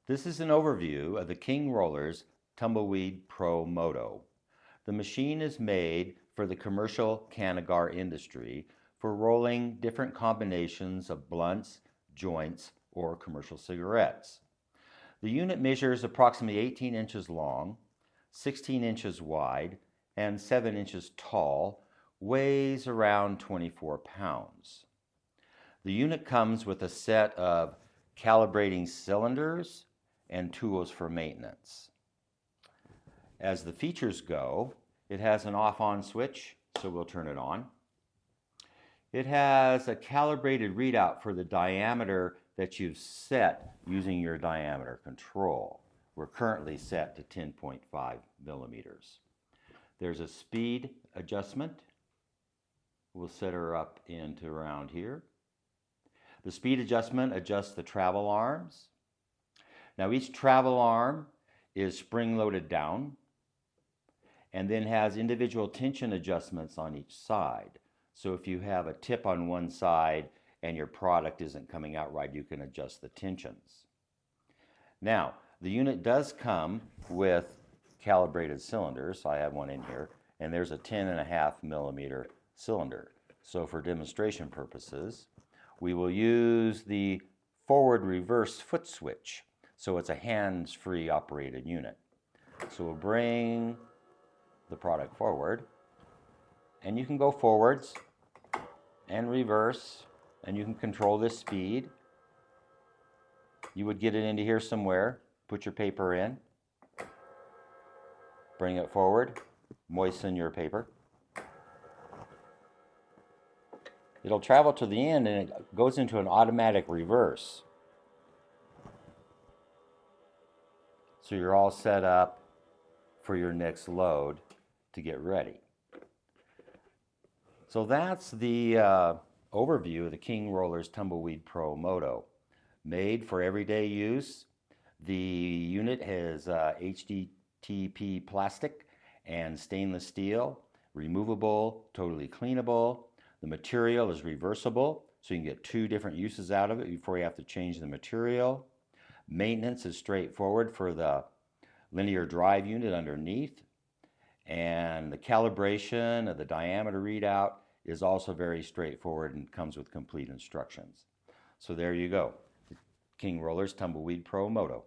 This is an overview of the King Roller's Tumbleweed Pro-Moto. The machine is made for the commercial cannagar industry for rolling different combinations of blunts, joints, or commercial cigarettes. The unit measures approximately 18 inches long, 16 inches wide, and 7 inches tall, weighs around 24 pounds. The unit comes with a set of calibrating cylinders and tools for maintenance. As the features go, it has an off-on switch, so we'll turn it on. It has a calibrated readout for the diameter that you've set using your diameter control. We're currently set to 10.5 millimeters. There's a speed adjustment. We'll set her up into around here. The speed adjustment adjusts the travel arms. Now each travel arm is spring-loaded down and then has individual tension adjustments on each side. So if you have a tip on one side and your product isn't coming out right, you can adjust the tensions. Now, the unit does come with calibrated cylinders. I have one in here, and there's a 10.5 millimeter cylinder. So for demonstration purposes, we will use the forward-reverse foot switch. So it's a hands-free operated unit. So we'll bring the product forward, and you can go forwards and reverse, and you can control this speed. You would get it into here somewhere, put your paper in, bring it forward, moisten your paper. It'll travel to the end and it goes into an automatic reverse. So you're all set up for your next load to get ready. So that's the overview of the King Roller's Tumbleweed Pro-Moto. Made for everyday use. The unit has HDTP plastic and stainless steel, removable, totally cleanable. The material is reversible, so you can get 2 different uses out of it before you have to change the material. Maintenance is straightforward for the linear drive unit underneath, and the calibration of the diameter readout is also very straightforward and comes with complete instructions. So there you go, King Roller's Tumbleweed Pro-Moto.